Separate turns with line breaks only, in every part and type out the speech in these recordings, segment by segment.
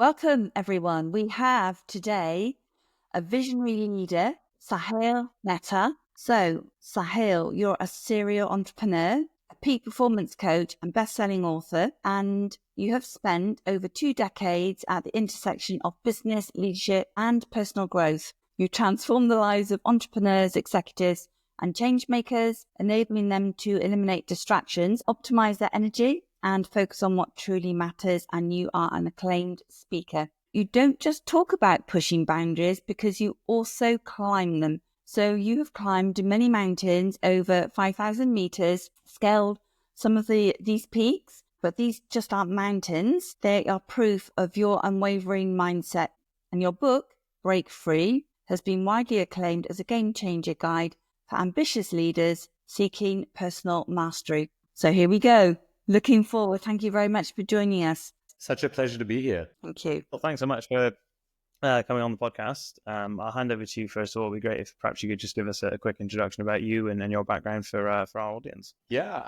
Welcome, everyone. We have today a visionary leader, Sahil Mehta. So, Sahil, you're a serial entrepreneur, a peak performance coach, and best-selling author, and you have spent over 2 decades at the intersection of business, leadership, and personal growth. You transform the lives of entrepreneurs, executives, and change makers, enabling them to eliminate distractions, optimize their energy, and focus on what truly matters. And you are an acclaimed speaker. You don't just talk about pushing boundaries because you also climb them. So you have climbed many mountains over 5,000 meters, scaled some of these peaks, but these just aren't mountains. They are proof of your unwavering mindset. And your book, Break Free, has been widely acclaimed as a game-changer guide for ambitious leaders seeking personal mastery. So here we go. Looking forward. Thank you very much for joining us.
Such a pleasure to be here.
Thank you.
Well, thanks so much for coming on the podcast. I'll hand over to you first of all. It'd be great if perhaps you could just give us a quick introduction about you and your background for our audience.
Yeah,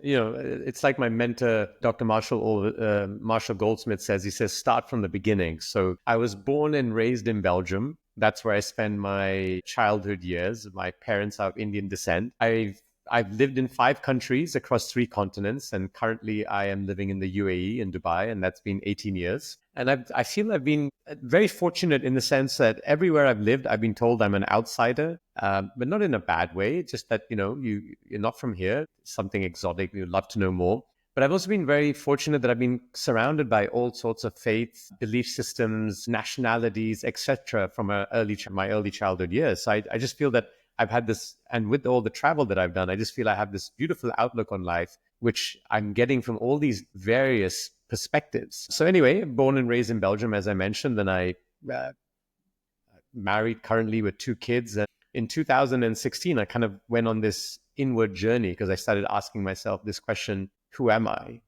it's like my mentor, Dr. Marshall Goldsmith says. He says, start from the beginning. So I was born and raised in Belgium. That's where I spent my childhood years. My parents are of Indian descent. I've lived in 5 countries across 3 continents, and currently I am living in the UAE in Dubai, and that's been 18 years. And I feel I've been very fortunate in the sense that everywhere I've lived, I've been told I'm an outsider, but not in a bad way. Just that, you're not from here, something exotic, you'd love to know more. But I've also been very fortunate that I've been surrounded by all sorts of faiths, belief systems, nationalities, etc. from my early childhood years. So I just feel that I've had this, and with all the travel that I've done, I just feel I have this beautiful outlook on life, which I'm getting from all these various perspectives. So anyway, born and raised in Belgium, as I mentioned, then I married currently with 2 kids. And in 2016, I kind of went on this inward journey because I started asking myself this question: who am I?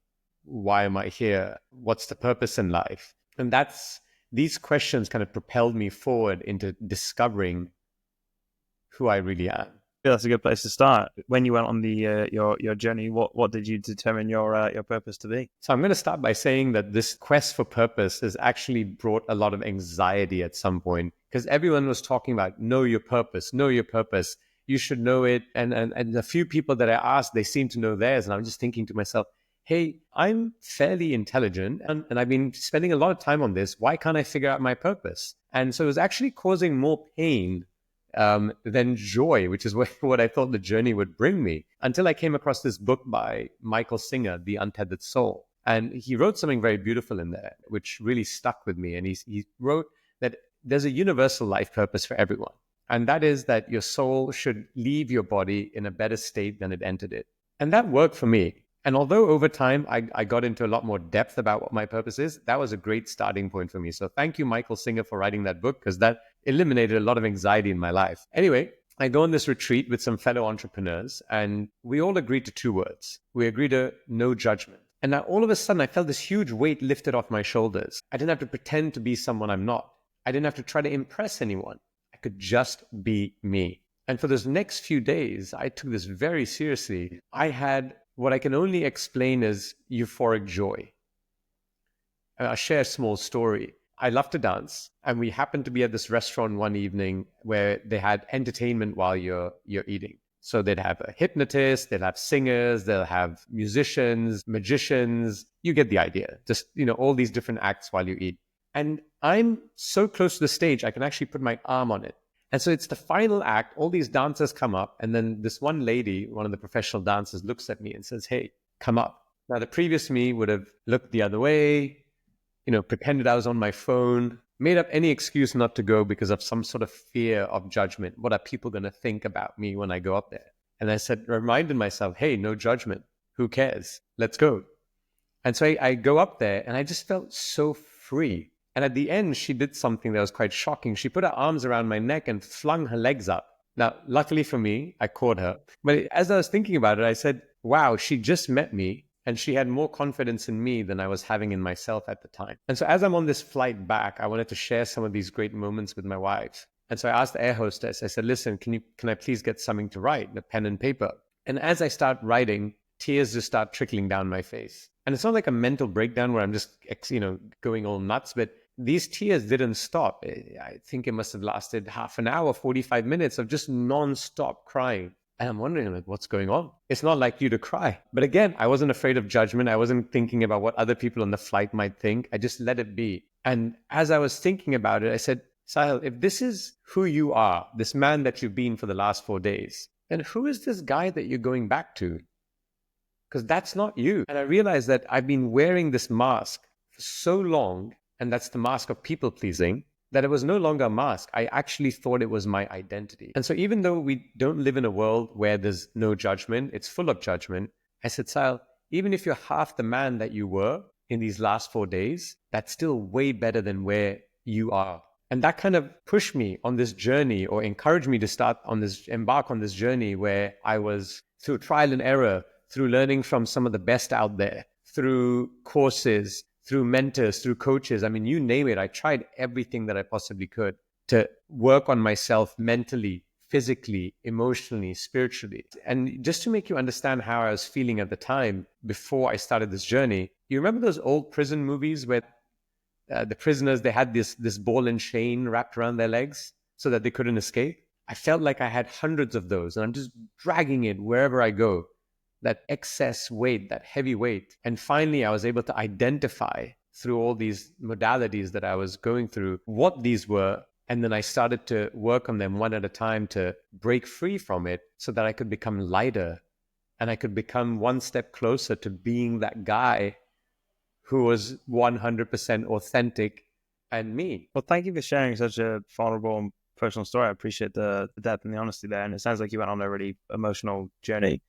Why am I here? What's the purpose in life? And these questions kind of propelled me forward into discovering who I really am.
Yeah, that's a good place to start. When you went on the your journey, what did you determine your purpose to be?
So I'm going to start by saying that this quest for purpose has actually brought a lot of anxiety at some point, because everyone was talking about know your purpose, you should know it. And a few people that I asked, they seem to know theirs. And I'm just thinking to myself, hey, I'm fairly intelligent and I've been spending a lot of time on this. Why can't I figure out my purpose? And so it was actually causing more pain than joy, which is what I thought the journey would bring me, until I came across this book by Michael Singer, The Untethered Soul. And he wrote something very beautiful in there, which really stuck with me. And he wrote that there's a universal life purpose for everyone. And that is that your soul should leave your body in a better state than it entered it. And that worked for me. And although over time I got into a lot more depth about what my purpose is, that was a great starting point for me. So thank you, Michael Singer, for writing that book, because that eliminated a lot of anxiety in my life. Anyway, I go on this retreat with some fellow entrepreneurs, and we all agreed to 2 words. We agreed to no judgment. And now all of a sudden, I felt this huge weight lifted off my shoulders. I didn't have to pretend to be someone I'm not. I didn't have to try to impress anyone. I could just be me. And for those next few days, I took this very seriously. I had what I can only explain as euphoric joy. I'll share a small story. I love to dance, and we happened to be at this restaurant one evening where they had entertainment while you're eating. So they'd have a hypnotist, they'd have singers, they'll have musicians, magicians. You get the idea. Just, all these different acts while you eat. And I'm so close to the stage, I can actually put my arm on it. And so it's the final act. All these dancers come up, and then this one lady, one of the professional dancers, looks at me and says, hey, come up. Now, the previous me would have looked the other way, pretended I was on my phone, made up any excuse not to go because of some sort of fear of judgment. What are people going to think about me when I go up there? And I reminded myself, hey, no judgment. Who cares? Let's go. And so I go up there, and I just felt so free. And at the end, she did something that was quite shocking. She put her arms around my neck and flung her legs up. Now, luckily for me, I caught her. But as I was thinking about it, I said, wow, she just met me, and she had more confidence in me than I was having in myself at the time. And so as I'm on this flight back, I wanted to share some of these great moments with my wife. And so I asked the air hostess, I said, listen, can I please get something to write, a pen and paper? And as I start writing, tears just start trickling down my face. And it's not like a mental breakdown where I'm just, going all nuts, but these tears didn't stop. I think it must have lasted half an hour, 45 minutes of just non-stop crying. And I'm wondering, like, what's going on? It's not like you to cry. But again, I wasn't afraid of judgment. I wasn't thinking about what other people on the flight might think. I just let it be. And as I was thinking about it, I said, Sahil, if this is who you are, this man that you've been for the last 4 days, then who is this guy that you're going back to? Because that's not you. And I realized that I've been wearing this mask for so long, and that's the mask of people pleasing, that it was no longer a mask. I actually thought it was my identity. And so even though we don't live in a world where there's no judgment, it's full of judgment, I said, Sahil, even if you're half the man that you were in these last 4 days, that's still way better than where you are. And that kind of pushed me on this journey, or encouraged me to embark on this journey where I was, through trial and error, through learning from some of the best out there, through courses, through mentors, through coaches. I mean, you name it. I tried everything that I possibly could to work on myself mentally, physically, emotionally, spiritually. And just to make you understand how I was feeling at the time before I started this journey, you remember those old prison movies where the prisoners, they had this ball and chain wrapped around their legs so that they couldn't escape? I felt like I had hundreds of those, and I'm just dragging it wherever I go. That excess weight, that heavy weight. And finally, I was able to identify through all these modalities that I was going through what these were. And then I started to work on them one at a time to break free from it so that I could become lighter and I could become one step closer to being that guy who was 100% authentic and me.
Well, thank you for sharing such a vulnerable and personal story. I appreciate the depth and the honesty there. And it sounds like you went on a really emotional journey.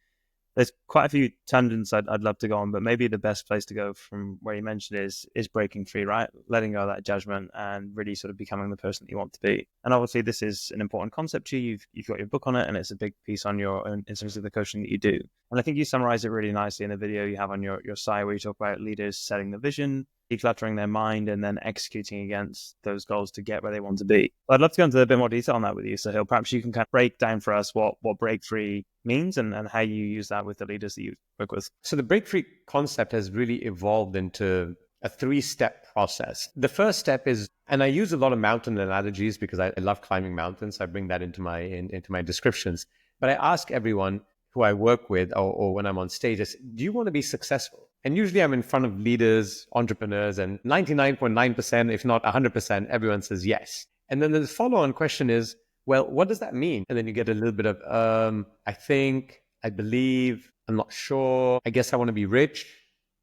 There's quite a few tangents I'd love to go on, but maybe the best place to go from where you mentioned is breaking free, right? Letting go of that judgment and really sort of becoming the person that you want to be. And obviously, this is an important concept to you. You've got your book on it, and it's a big piece on your own in terms of the coaching that you do. And I think you summarize it really nicely in the video you have on your site, where you talk about leaders setting the vision, decluttering their mind, and then executing against those goals to get where they want to be. I'd love to go into a bit more detail on that with you, Sahil. Perhaps you can kind of break down for us what break free means and how you use that with the leaders that you work with.
So the break free concept has really evolved into a 3-step process. The first step is, and I use a lot of mountain analogies because I love climbing mountains. So I bring that into my descriptions. But I ask everyone who I work with or when I'm on stage, I say, do you want to be successful? And usually I'm in front of leaders, entrepreneurs, and 99.9%, if not 100%, everyone says yes. And then the follow-on question is, well, what does that mean? And then you get a little bit of, I think, I believe, I'm not sure, I guess I want to be rich.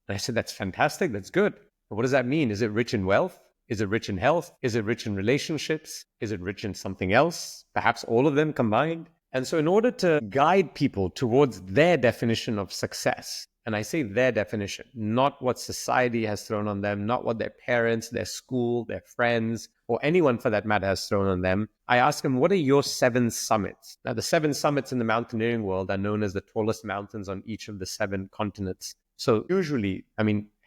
And I said, that's fantastic, that's good. But what does that mean? Is it rich in wealth? Is it rich in health? Is it rich in relationships? Is it rich in something else? Perhaps all of them combined? And so in order to guide people towards their definition of success, and I say their definition, not what society has thrown on them, not what their parents, their school, their friends, or anyone for that matter has thrown on them, I ask them, what are your 7 summits? Now, the 7 summits in the mountaineering world are known as the tallest mountains on each of the 7 continents. So usually,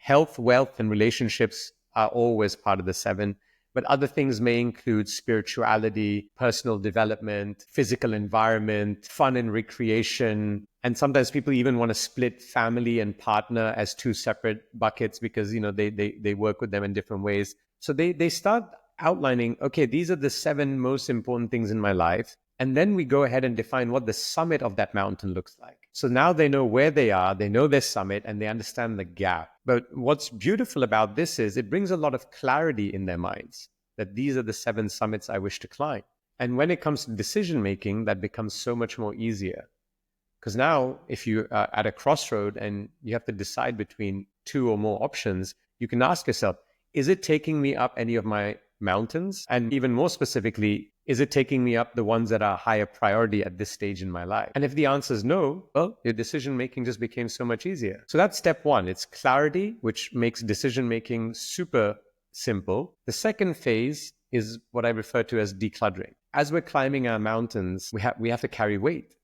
health, wealth, and relationships are always part of the 7. But other things may include spirituality, personal development, physical environment, fun and recreation. And sometimes people even want to split family and partner as 2 separate buckets because, they work with them in different ways. So they start outlining, okay, these are the 7 most important things in my life. And then we go ahead and define what the summit of that mountain looks like. So now they know where they are, they know their summit, and they understand the gap. But what's beautiful about this is it brings a lot of clarity in their minds that these are the 7 summits I wish to climb. And when it comes to decision making, that becomes so much more easier. Because now if you are at a crossroad and you have to decide between 2 or more options, you can ask yourself, is it taking me up any of my mountains? And even more specifically, is it taking me up the ones that are higher priority at this stage in my life? And if the answer is no, well, your decision making just became so much easier. So that's step 1. It's clarity, which makes decision making super simple. The second phase is what I refer to as decluttering. As we're climbing our mountains, we have to carry weight.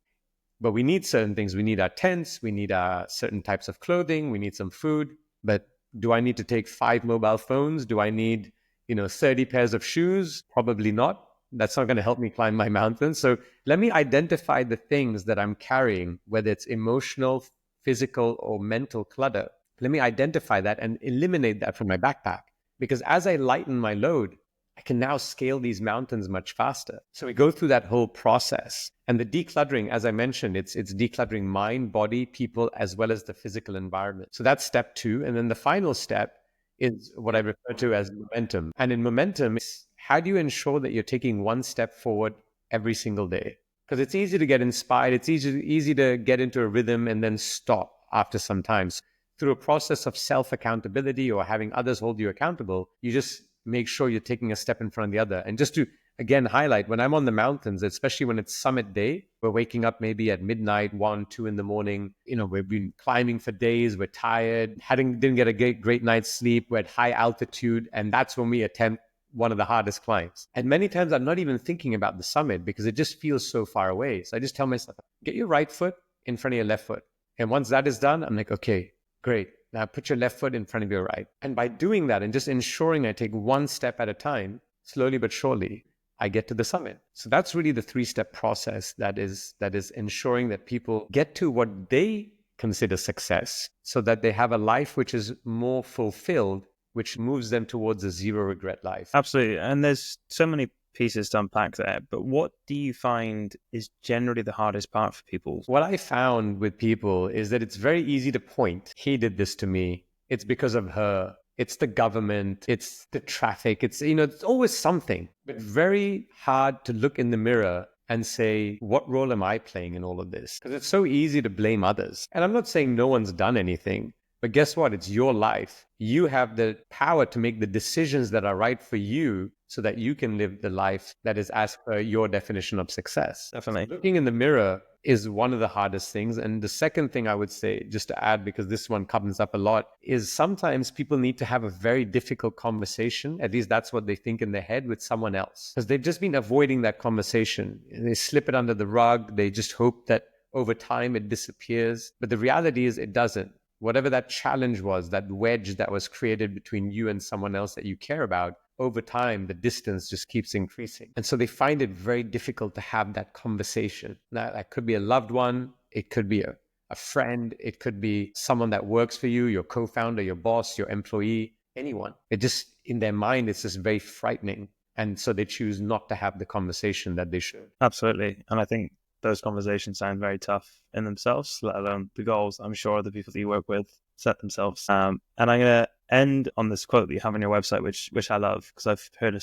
But we need certain things. We need our tents, we need our certain types of clothing, we need some food. But do I need to take 5 mobile phones? Do I need 30 pairs of shoes? Probably not. That's not going to help me climb my mountain. So let me identify the things that I'm carrying, whether it's emotional, physical, or mental clutter. Let me identify that and eliminate that from my backpack. Because as I lighten my load, I can now scale these mountains much faster. So we go through that whole process. And the decluttering, as I mentioned, it's decluttering mind, body, people, as well as the physical environment. So that's step 2. And then the final step is what I refer to as momentum. And in momentum, it's how do you ensure that you're taking one step forward every single day? Because it's easy to get inspired. It's easy to get into a rhythm and then stop after some time. So through a process of self-accountability or having others hold you accountable, you just make sure you're taking a step in front of the other. And just to, again, highlight, when I'm on the mountains, especially when it's summit day, we're waking up maybe at midnight, 1, 2 in the morning. We've been climbing for days. We're tired, didn't get a great night's sleep. We're at high altitude. And that's when we attempt one of the hardest climbs. And many times I'm not even thinking about the summit because it just feels so far away. So I just tell myself, get your right foot in front of your left foot. And once that is done, I'm like, okay, great. Now put your left foot in front of your right. And by doing that and just ensuring I take one step at a time, slowly but surely, I get to the summit. So that's really the 3-step process that is ensuring that people get to what they consider success so that they have a life which is more fulfilled, which moves them towards a zero regret life.
Absolutely. And there's so many pieces to unpack there, but what do you find is generally the hardest part for people?
What I found with people is that it's very easy to point. He did this to me. It's because of her. It's the government. It's the traffic. It's always something, but very hard to look in the mirror and say, what role am I playing in all of this? Because it's so easy to blame others. And I'm not saying no one's done anything, but guess what? It's your life. You have the power to make the decisions that are right for you so that you can live the life that is as per your definition of success.
Definitely.
So looking in the mirror is one of the hardest things. And the second thing I would say, just to add, because this one comes up a lot, is sometimes people need to have a very difficult conversation. At least that's what they think in their head, with someone else. Because they've just been avoiding that conversation. They slip it under the rug. They just hope that over time it disappears. But the reality is it doesn't. Whatever that challenge was, that wedge that was created between you and someone else that you care about, over time, the distance just keeps increasing. And so they find it very difficult to have that conversation. Now, that could be a loved one. It could be a friend. It could be someone that works for you, your co-founder, your boss, your employee, anyone. It just, in their mind, it's just very frightening. And so they choose not to have the conversation that they should.
Absolutely. And I think those conversations sound very tough in themselves, let alone the goals I'm sure the people that you work with set themselves. And I'm going to end on this quote that you have on your website, which I love, because I've heard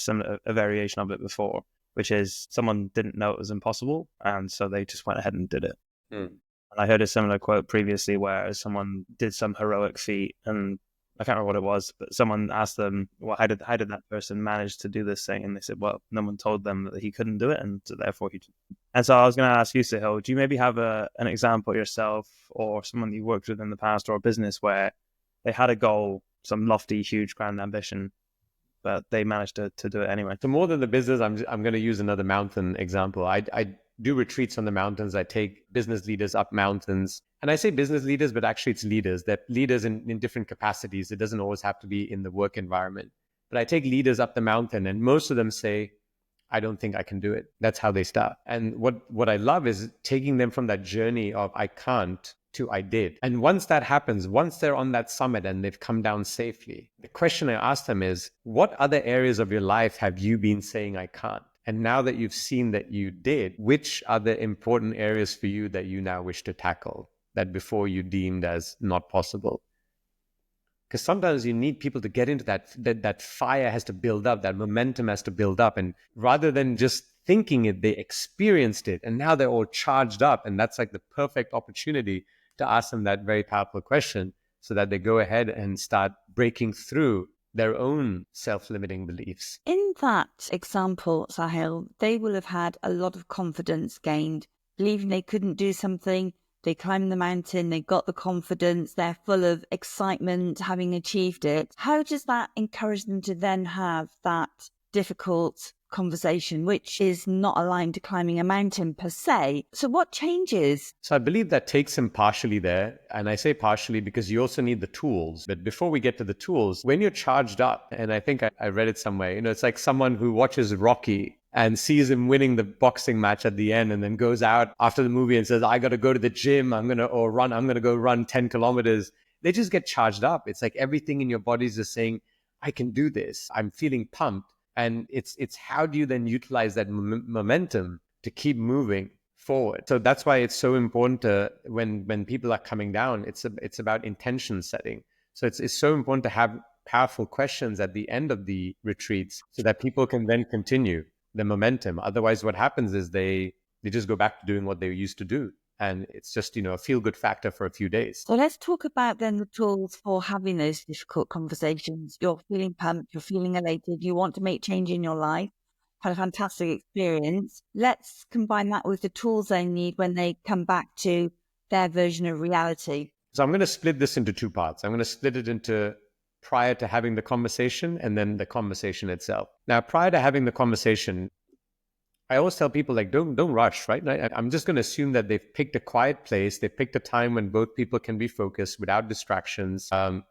a variation of it before, which is someone didn't know it was impossible, and so they just went ahead and did it. And I heard a similar quote previously where someone did some heroic feat, and I can't remember what it was, but someone asked them, well, how did that person manage to do this thing? And they said, well, no one told them that he couldn't do it, and so therefore he did. And so I was going to ask you, Sahil, do you maybe have an example yourself or someone that you worked with in the past or a business where they had a goal, some lofty, huge, grand ambition, but they managed to do it anyway?
So more than the business, I'm going to use another mountain example. I do retreats on the mountains. I take business leaders up mountains. And I say business leaders, but actually it's leaders. They're leaders in different capacities. It doesn't always have to be in the work environment. But I take leaders up the mountain, and most of them say, I don't think I can do it. That's how they start. And what I love is taking them from that journey of I can't to I did. And once that happens, once they're on that summit and they've come down safely, the question I ask them is, what other areas of your life have you been saying I can't? And now that you've seen that you did, which are the important areas for you that you now wish to tackle that before you deemed as not possible? Because sometimes you need people to get into that fire has to build up, that momentum has to build up. And rather than just thinking it, they experienced it. And now they're all charged up. And that's like the perfect opportunity to ask them that very powerful question so that they go ahead and start breaking through their own self-limiting beliefs.
In that example, Sahil, they will have had a lot of confidence gained, believing they couldn't do something. They climbed the mountain, they got the confidence, they're full of excitement having achieved it. How does that encourage them to then have that difficult conversation, which is not aligned to climbing a mountain per se? So what changes?
So I believe that takes him partially there. And I say partially because you also need the tools. But before we get to the tools, when you're charged up, and I think I read it somewhere, it's like someone who watches Rocky and sees him winning the boxing match at the end and then goes out after the movie and says, I got to go to the gym. I'm going to go run 10 kilometers. they just get charged up. It's like everything in your body is just saying, I can do this. I'm feeling pumped. And it's how do you then utilize that momentum to keep moving forward? So that's why it's so important to, when people are coming down, it's about intention setting. So it's so important to have powerful questions at the end of the retreats so that people can then continue the momentum. Otherwise, what happens is they just go back to doing what they used to do. And it's just, a feel-good factor for a few days.
So let's talk about then the tools for having those difficult conversations. You're feeling pumped, you're feeling elated, you want to make change in your life, had a fantastic experience. Let's combine that with the tools they need when they come back to their version of reality.
So I'm going to split this into two parts. I'm going to split it into prior to having the conversation and then the conversation itself. Now, prior to having the conversation, I always tell people, like, don't rush, right? I'm just going to assume that they've picked a quiet place. They've picked a time when both people can be focused without distractions. And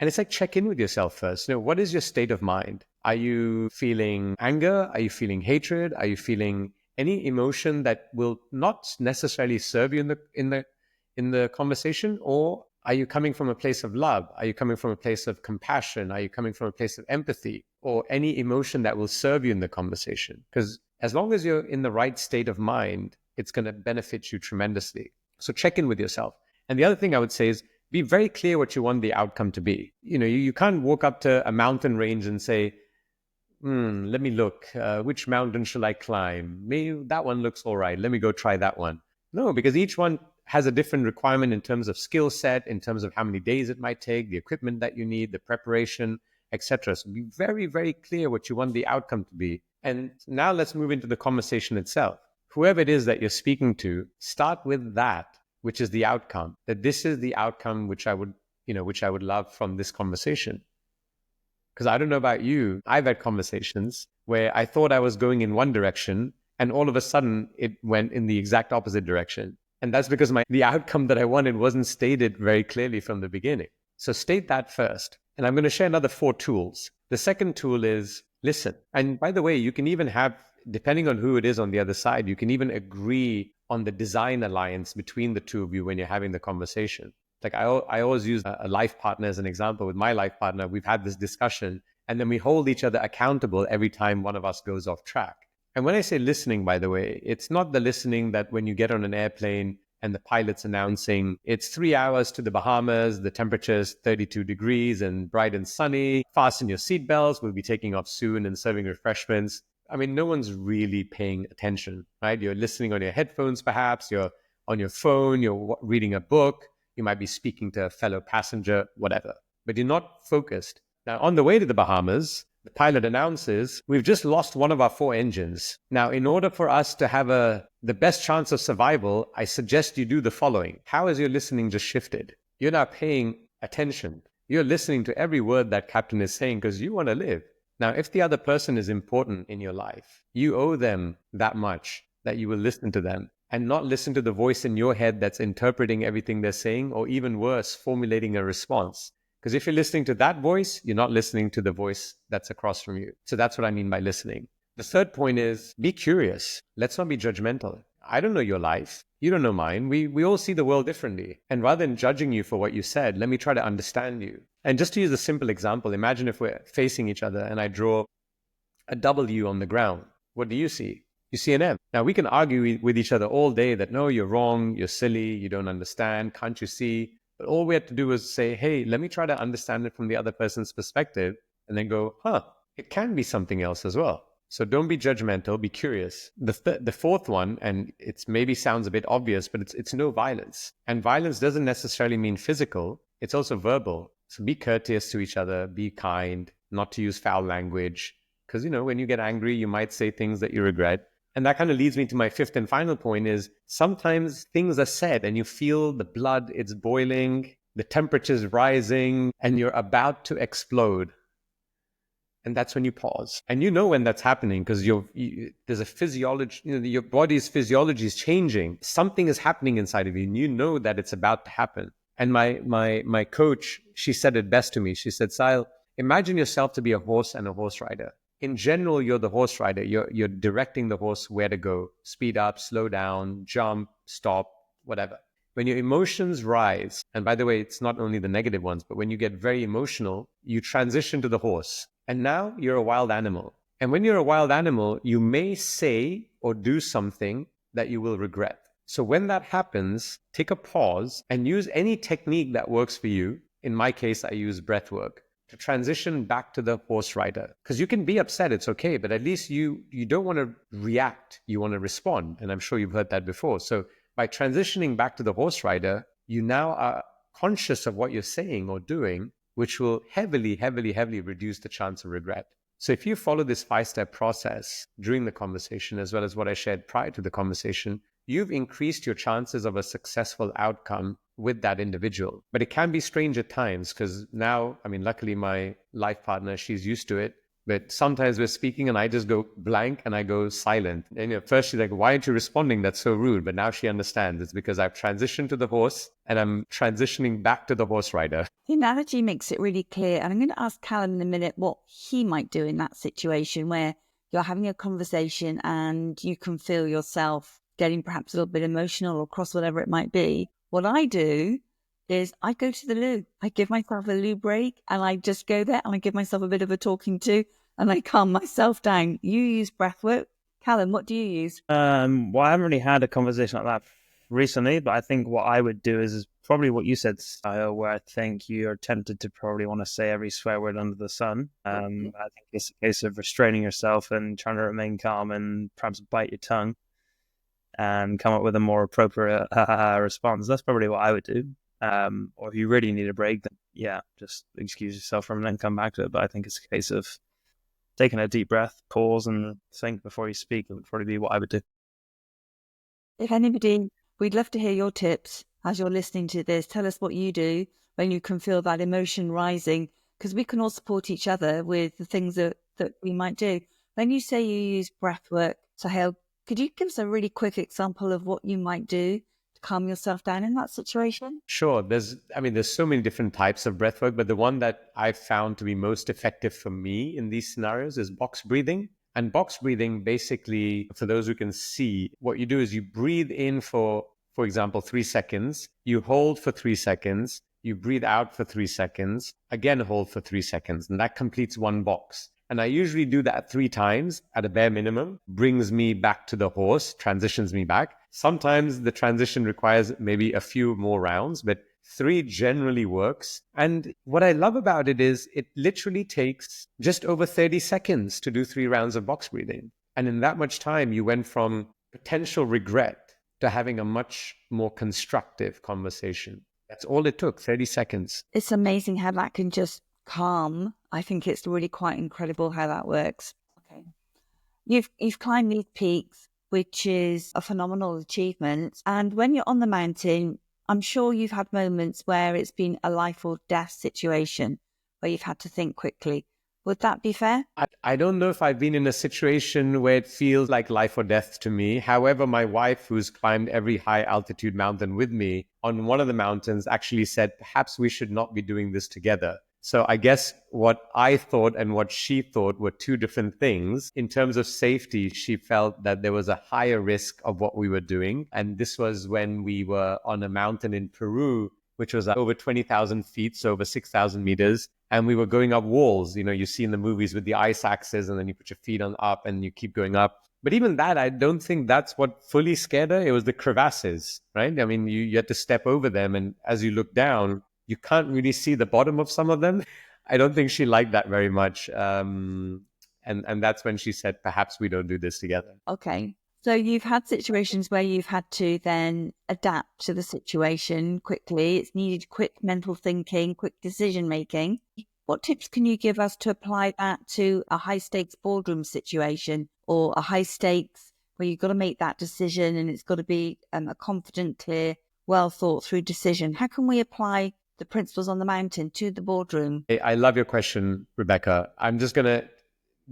it's like, check in with yourself first. What is your state of mind? Are you feeling anger? Are you feeling hatred? Are you feeling any emotion that will not necessarily serve you in the conversation? Or are you coming from a place of love? Are you coming from a place of compassion? Are you coming from a place of empathy? Or any emotion that will serve you in the conversation? Because as long as you're in the right state of mind, it's going to benefit you tremendously. So check in with yourself. And the other thing I would say is be very clear what you want the outcome to be. You can't walk up to a mountain range and say, let me look, which mountain shall I climb? Maybe that one looks all right. Let me go try that one. No, because each one has a different requirement in terms of skill set, in terms of how many days it might take, the equipment that you need, the preparation, etc. So be very, very clear what you want the outcome to be. And now let's move into the conversation itself. Whoever it is that you're speaking to, start with that, which is the outcome. That this is the outcome which I would love from this conversation. Because I don't know about you, I've had conversations where I thought I was going in one direction and all of a sudden it went in the exact opposite direction. And that's because the outcome that I wanted wasn't stated very clearly from the beginning. So state that first. And I'm going to share another 4 tools. The second tool is listen. And by the way, you can even have, depending on who it is on the other side, you can even agree on the design alliance between the two of you when you're having the conversation. Like I always use a life partner as an example. With my life partner, we've had this discussion and then we hold each other accountable every time one of us goes off track. And when I say listening, by the way, it's not the listening that when you get on an airplane and the pilot's announcing it's 3 hours to the Bahamas, the temperature's 32 degrees and bright and sunny, fasten your seatbelts, we'll be taking off soon and serving refreshments. I mean, no one's really paying attention, right? You're listening on your headphones, perhaps, you're on your phone, you're reading a book, you might be speaking to a fellow passenger, whatever, but you're not focused. Now, on the way to the Bahamas, the pilot announces, we've just lost one of our 4 engines. Now, in order for us to have the best chance of survival, I suggest you do the following. How has your listening just shifted? You're now paying attention. You're listening to every word that captain is saying because you want to live. Now, if the other person is important in your life, you owe them that much that you will listen to them and not listen to the voice in your head that's interpreting everything they're saying, or even worse, formulating a response. Because if you're listening to that voice, you're not listening to the voice that's across from you. So that's what I mean by listening. The third point is be curious. Let's not be judgmental. I don't know your life. You don't know mine. We all see the world differently. And rather than judging you for what you said, let me try to understand you. And just to use a simple example, imagine if we're facing each other and I draw a W on the ground. What do you see? You see an M. Now, we can argue with each other all day that, no, you're wrong, you're silly, you don't understand, can't you see? But all we have to do is say, hey, let me try to understand it from the other person's perspective, and then go, it can be something else as well. So don't be judgmental, be curious. The fourth one, and it's maybe sounds a bit obvious, but it's no violence. And violence doesn't necessarily mean physical, it's also verbal. So be courteous to each other, be kind, not to use foul language. Because, when you get angry, you might say things that you regret. And that kind of leads me to my fifth and final point is sometimes things are said and you feel the blood, it's boiling, the temperature's rising, and you're about to explode. And that's when you pause. And when that's happening because there's a physiology, your body's physiology is changing. Something is happening inside of you and you know that it's about to happen. And my coach, she said it best to me. She said, Sahil, imagine yourself to be a horse and a horse rider. In general, you're the horse rider. You're directing the horse where to go, speed up, slow down, jump, stop, whatever. When your emotions rise, and by the way, it's not only the negative ones, but when you get very emotional, you transition to the horse. And now you're a wild animal. And when you're a wild animal, you may say or do something that you will regret. So when that happens, take a pause and use any technique that works for you. In my case, I use breath work to transition back to the horse rider. Because you can be upset, it's okay, but at least you don't want to react, you want to respond. And I'm sure you've heard that before. So by transitioning back to the horse rider, you now are conscious of what you're saying or doing, which will heavily, heavily, heavily reduce the chance of regret. So if you follow this 5-step process during the conversation, as well as what I shared prior to the conversation, you've increased your chances of a successful outcome with that individual. But it can be strange at times because now, luckily my life partner, she's used to it. But sometimes we're speaking and I just go blank and I go silent. And first she's like, why aren't you responding? That's so rude. But now she understands. It's because I've transitioned to the horse and I'm transitioning back to the horse rider.
The analogy makes it really clear. And I'm going to ask Callum in a minute what he might do in that situation where you're having a conversation and you can feel yourself getting perhaps a little bit emotional or cross, whatever it might be. What I do is I go to the loo. I give myself a loo break and I just go there and I give myself a bit of a talking to and I calm myself down. You use breath work. Callum, what do you use?
Well, I haven't really had a conversation like that recently, but I think what I would do is probably what you said, Sahil, where I think you're tempted to probably want to say every swear word under the sun. I think it's a case of restraining yourself and trying to remain calm and perhaps bite your tongue and come up with a more appropriate response. That's probably what I would do. Or if you really need a break, then yeah, just excuse yourself from it and come back to it. But I think it's a case of taking a deep breath, pause and think before you speak. It would probably be what I would do.
If anybody, we'd love to hear your tips as you're listening to this. Tell us what you do when you can feel that emotion rising, because we can all support each other with the things that we might do. When you say you use breath work, Sahil, could you give us a really quick example of what you might do to calm yourself down in that situation?
Sure. There's so many different types of breath work, but the one that I've found to be most effective for me in these scenarios is box breathing. And box breathing, basically, for those who can see, what you do is you breathe in for example, 3 seconds, you hold for 3 seconds, you breathe out for 3 seconds, again hold for 3 seconds, and that completes one box. And I usually do that 3 times at a bare minimum, brings me back to the horse, transitions me back. Sometimes the transition requires maybe a few more rounds, but 3 generally works. And what I love about it is it literally takes just over 30 seconds to do 3 rounds of box breathing. And in that much time, you went from potential regret to having a much more constructive conversation. That's all it took, 30 seconds.
It's amazing how that can just calm. I think it's really quite incredible how that works. Okay. You've climbed these peaks, which is a phenomenal achievement. And when you're on the mountain, I'm sure you've had moments where it's been a life or death situation where you've had to think quickly. Would that be fair?
I don't know if I've been in a situation where it feels like life or death to me. However, my wife, who's climbed every high altitude mountain with me, on one of the mountains actually said, perhaps we should not be doing this together. So I guess what I thought and what she thought were 2 different things. In terms of safety, she felt that there was a higher risk of what we were doing. And this was when we were on a mountain in Peru, which was over 20,000 feet, so over 6,000 meters. And we were going up walls, you see in the movies with the ice axes, and then you put your feet on up and you keep going up. But even that, I don't think that's what fully scared her. It was the crevasses, right? You had to step over them. And as you look down, you can't really see the bottom of some of them. I don't think she liked that very much. And that's when she said, perhaps we don't do this together.
Okay. So you've had situations where you've had to then adapt to the situation quickly. It's needed quick mental thinking, quick decision making. What tips can you give us to apply that to a high stakes boardroom situation or a high stakes where you've got to make that decision and it's got to be a confident, clear, well thought through decision? How can we apply the principles on the mountain to the boardroom?
I love your question, Rebecca. I'm just going to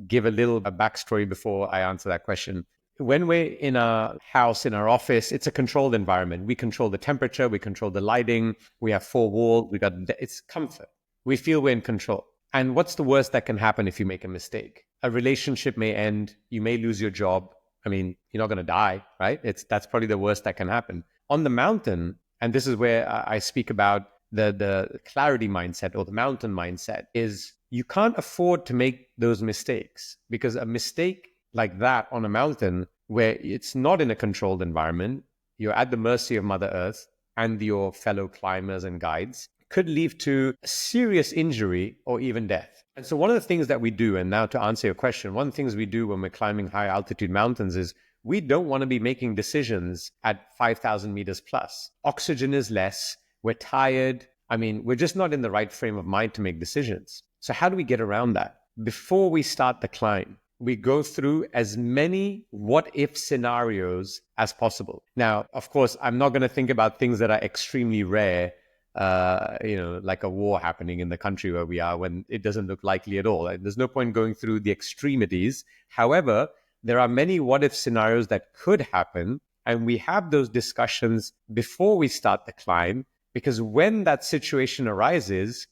give a backstory before I answer that question. When we're in a house, in our office, it's a controlled environment. We control the temperature, we control the lighting, we have 4 walls, it's comfort. We feel we're in control. And what's the worst that can happen if you make a mistake? A relationship may end, you may lose your job. You're not going to die, right? That's probably the worst that can happen. On the mountain, And this is where I speak about the clarity mindset or the mountain mindset is you can't afford to make those mistakes, because a mistake like that on a mountain where it's not in a controlled environment, you're at the mercy of Mother Earth and your fellow climbers and guides, could lead to serious injury or even death. And so one of the things that we do, and now to answer your question, one of the things we do when we're climbing high altitude mountains is we don't want to be making decisions at 5,000 meters plus. Oxygen is less. We're tired. I mean, we're just not in the right frame of mind to make decisions. So how do we get around that? Before we start the climb, we go through as many what-if scenarios as possible. Now, of course, I'm not going to think about things that are extremely rare, like a war happening in the country where we are when it doesn't look likely at all. There's no point going through the extremities. However, there are many what-if scenarios that could happen, and we have those discussions before we start the climb, because when that situation arises,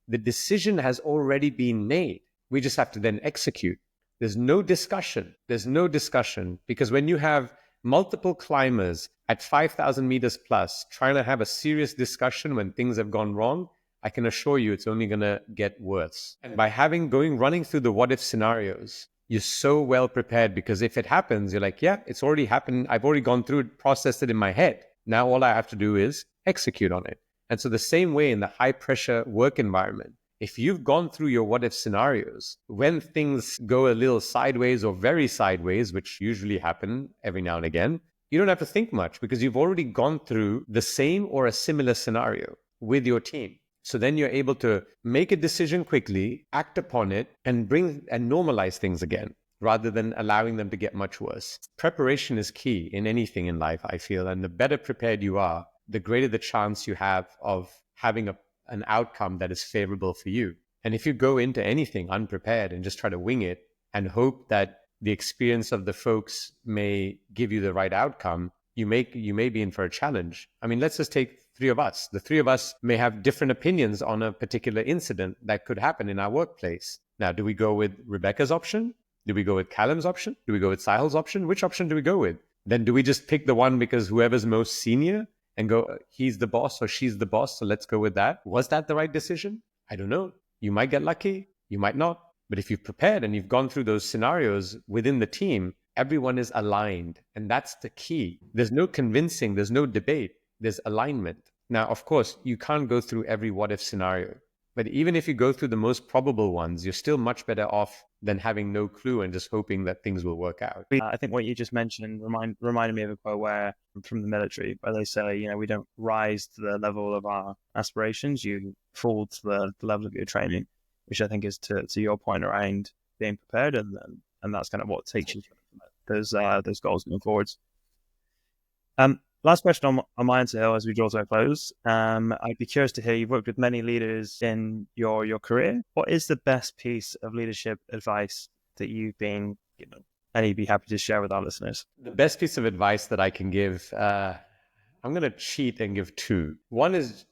the decision has already been made. We just have to then execute. There's no discussion. Because when you have multiple climbers at 5,000 meters plus trying to have a serious discussion when things have gone wrong, I can assure you it's only going to get worse. And by running through the what-if scenarios, you're so well prepared, because if it happens, you're like, yeah, it's already happened. I've already gone through it, processed it in my head. Now all I have to do is execute on it. And so the same way in the high pressure work environment, if you've gone through your what if scenarios, when things go a little sideways or very sideways, which usually happen every now and again, you don't have to think much, because you've already gone through the same or a similar scenario with your team. So then you're able to make a decision quickly, act upon it, and normalize things again, rather than allowing them to get much worse. Preparation is key in anything in life, I feel. And the better prepared you are, the greater the chance you have of having an outcome that is favorable for you. And if you go into anything unprepared and just try to wing it and hope that the experience of the folks may give you the right outcome, you may be in for a challenge. I mean, let's just take three of us. The three of us may have different opinions on a particular incident that could happen in our workplace. Now, do we go with Rebecca's option? Do we go with Callum's option? Do we go with Sahil's option? Which option do we go with? Then do we just pick the one because whoever's most senior and go, he's the boss or she's the boss, so let's go with that? Was that the right decision? I don't know. You might get lucky, you might not. But if you've prepared and you've gone through those scenarios within the team, everyone is aligned. And that's the key. There's no convincing, there's no debate, there's alignment. Now, of course, you can't go through every what-if scenario. But even if you go through the most probable ones, you're still much better off than having no clue and just hoping that things will work out.
I think what you just mentioned reminded me of a quote from the military, where they say, we don't rise to the level of our aspirations, you fall to the level of your training, which I think is to your point around being prepared, and that's kind of what takes you those goals going forwards. Last question on my end, Sahil, as we draw to a close. I'd be curious to hear, you've worked with many leaders in your career. What is the best piece of leadership advice that you've been given, and you'd be happy to share with our listeners?
The best piece of advice that I can give, I'm going to cheat and give two. One is,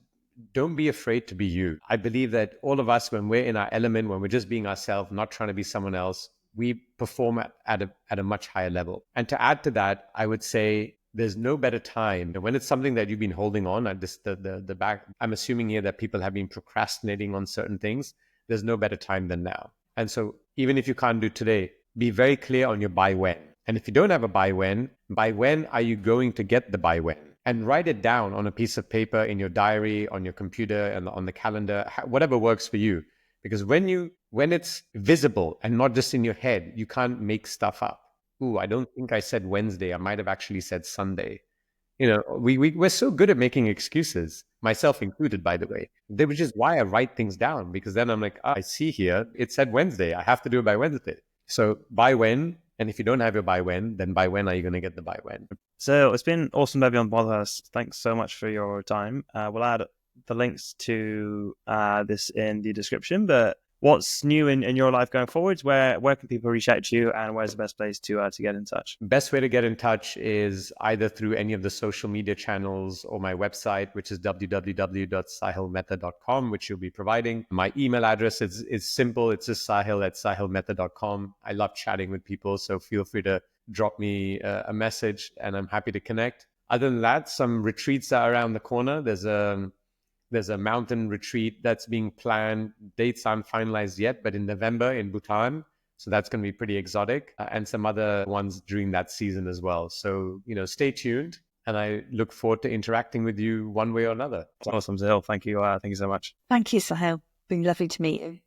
don't be afraid to be you. I believe that all of us, when we're in our element, when we're just being ourselves, not trying to be someone else, we perform at a much higher level. And to add to that, I would say, there's no better time. And when it's something that you've been holding on at the back, I'm assuming here that people have been procrastinating on certain things. There's no better time than now. And so even if you can't do today, be very clear on your by when. And if you don't have a by when are you going to get the by when? And write it down on a piece of paper, in your diary, on your computer, and on the calendar, whatever works for you. Because when it's visible and not just in your head, you can't make stuff up. Ooh, I don't think I said Wednesday. I might have actually said Sunday. We're so good at making excuses, myself included, by the way, which is why I write things down, because then I'm like, I see here, it said Wednesday. I have to do it by Wednesday. So by when, and if you don't have your by when, then by when are you going to get the by when?
So it's been awesome to have you on the podcast. Thanks so much for your time. We'll add the links to this in the description, but what's new in your life going forwards? Where can people reach out to you, and where's the best place to get in touch?
Best way to get in touch is either through any of the social media channels or my website, which is www.sahilmehta.com, which you'll be providing. My email address is simple. It's just sahil@sahilmehta.com. I love chatting with people, so feel free to drop me a message and I'm happy to connect. Other than that, some retreats are around the corner. There's a mountain retreat that's being planned. Dates aren't finalized yet, but in November in Bhutan. So that's going to be pretty exotic, and some other ones during that season as well. So, stay tuned, and I look forward to interacting with you one way or another.
Awesome, Sahil. Thank you. Thank you so much.
Thank you, Sahil. Been lovely to meet you.